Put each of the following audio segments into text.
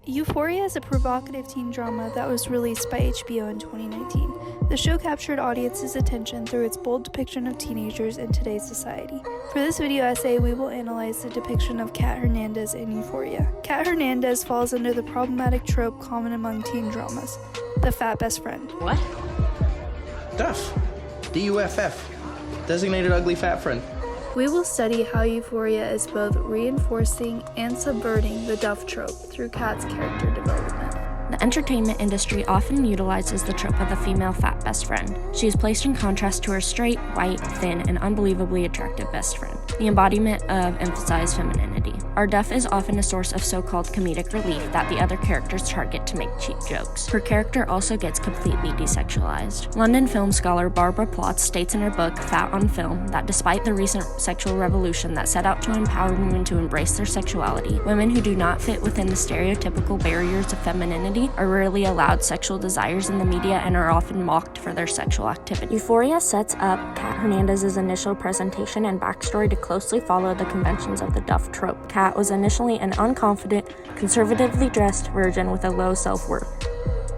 Euphoria is a provocative teen drama that was released by HBO in 2019. The show captured audiences' attention through its bold depiction of teenagers in today's society. For this video essay, we will analyze the depiction of Kat Hernandez in Euphoria. Kat Hernandez falls under the problematic trope common among teen dramas, the fat best friend. What? DUFF. DUFF. Designated ugly fat friend. We will study how Euphoria is both reinforcing and subverting the DUFF trope through Kat's character development. The entertainment industry often utilizes the trope of the female fat best friend. She is placed in contrast to her straight, white, thin, and unbelievably attractive best friend, the embodiment of emphasized femininity. Our DUFF is often a source of so-called comedic relief that the other characters target to make cheap jokes. Her character also gets completely desexualized. London film scholar Barbara Plotz states in her book, Fat on Film, that despite the recent sexual revolution that set out to empower women to embrace their sexuality, women who do not fit within the stereotypical barriers of femininity are rarely allowed sexual desires in the media and are often mocked for their sexual activity. Euphoria sets up Kat Hernandez's initial presentation and backstory to closely follow the conventions of the DUFF trope. Kat was initially an unconfident, conservatively dressed virgin with a low self-worth,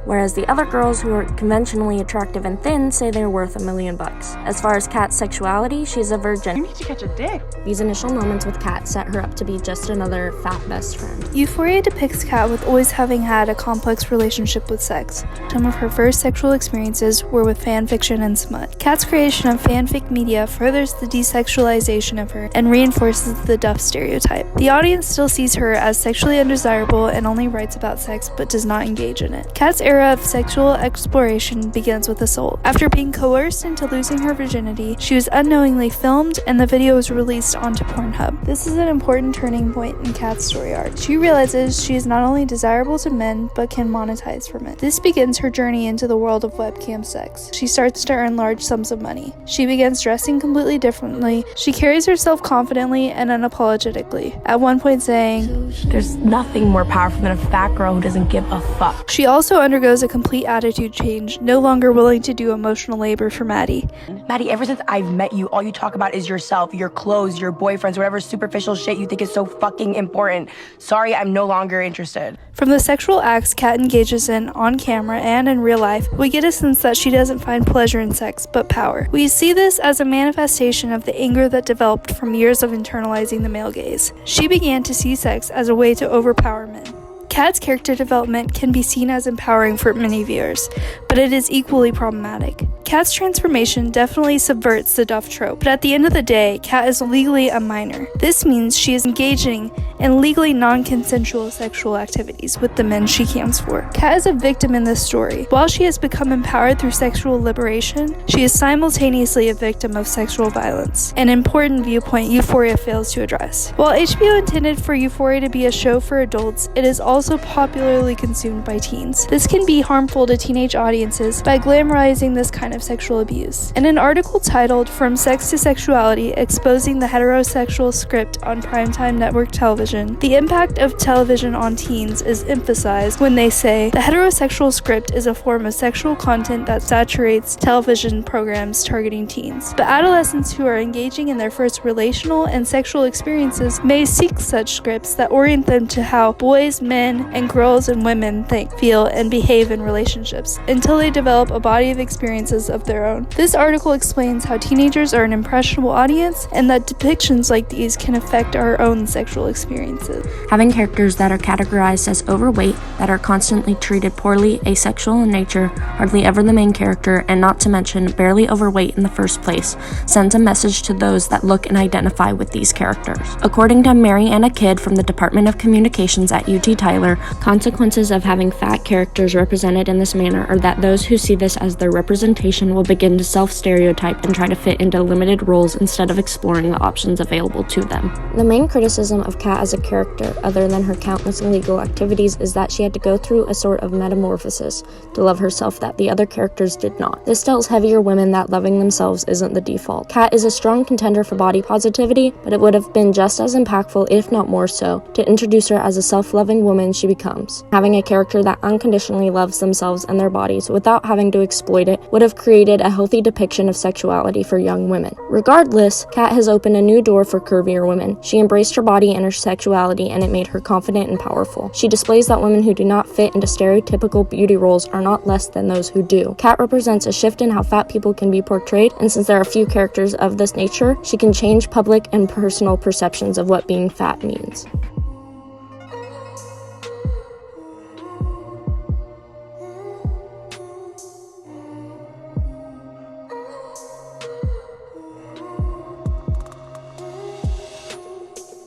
whereas the other girls who are conventionally attractive and thin say they're worth $1 million. As far as Kat's sexuality, she's a virgin. You need to catch a dick. These initial moments with Kat set her up to be just another fat best friend. Euphoria depicts Kat with always having had a complex relationship with sex. Some of her first sexual experiences were with fanfiction and smut. Kat's creation of fanfic media furthers the desexualization of her and reinforces the DUFF stereotype. The audience still sees her as sexually undesirable and only writes about sex but does not engage in it. Kat's era of sexual exploration begins with assault. After being coerced into losing her virginity, she was unknowingly filmed and the video was released onto Pornhub. This is an important turning point in Kat's story arc. She realizes she is not only desirable to men, but can monetize from it. This begins her journey into the world of webcam sex. She starts to earn large sums of money. She begins dressing completely differently. She carries herself confidently and unapologetically, at one point saying, There's nothing more powerful than a fat girl who doesn't give a fuck. She also undergoes a complete attitude change, no longer willing to do emotional labor for Maddie. Maddie, ever since I've met you, all you talk about is yourself, your clothes, your boyfriends, whatever superficial shit you think is so fucking important. Sorry, I'm no longer interested. From the sexual acts Kat engages in on camera and in real life, we get a sense that she doesn't find pleasure in sex, but power. We see this as a manifestation of the anger that developed from years of internalizing the male gaze. She began to see sex as a way to overpower men. Kat's character development can be seen as empowering for many viewers, but it is equally problematic. Kat's transformation definitely subverts the DUFF trope, but at the end of the day, Kat is legally a minor. This means she is engaging in legally non-consensual sexual activities with the men she cams for. Kat is a victim in this story. While she has become empowered through sexual liberation, she is simultaneously a victim of sexual violence, an important viewpoint Euphoria fails to address. While HBO intended for Euphoria to be a show for adults, it is also popularly consumed by teens. This can be harmful to teenage audiences by glamorizing this kind of sexual abuse. In an article titled From Sex to Sexuality, Exposing the Heterosexual Script on Primetime Network Television, the impact of television on teens is emphasized when they say, the heterosexual script is a form of sexual content that saturates television programs targeting teens. But adolescents who are engaging in their first relational and sexual experiences may seek such scripts that orient them to how boys, men, and girls and women think, feel, and behave in relationships, until they develop a body of experiences of their own. This article explains how teenagers are an impressionable audience and that depictions like these can affect our own sexual experiences. Having characters that are categorized as overweight, that are constantly treated poorly, asexual in nature, hardly ever the main character, and not to mention barely overweight in the first place, sends a message to those that look and identify with these characters. According to Mary Anna Kidd from the Department of Communications at UT Tyler, consequences of having fat characters represented in this manner are that those who see this as their representation will begin to self-stereotype and try to fit into limited roles instead of exploring the options available to them. The main criticism of Kat as a character, other than her countless illegal activities, is that she had to go through a sort of metamorphosis to love herself that the other characters did not. This tells heavier women that loving themselves isn't the default. Kat is a strong contender for body positivity, but it would have been just as impactful, if not more so, to introduce her as a self-loving woman she becomes. Having a character that unconditionally loves themselves and their bodies without having to exploit it would have created a healthy depiction of sexuality for young women. Regardless, Kat has opened a new door for curvier women. She embraced her body and her sexuality, and it made her confident and powerful. She displays that women who do not fit into stereotypical beauty roles are not less than those who do. Kat represents a shift in how fat people can be portrayed, and since there are few characters of this nature, she can change public and personal perceptions of what being fat means.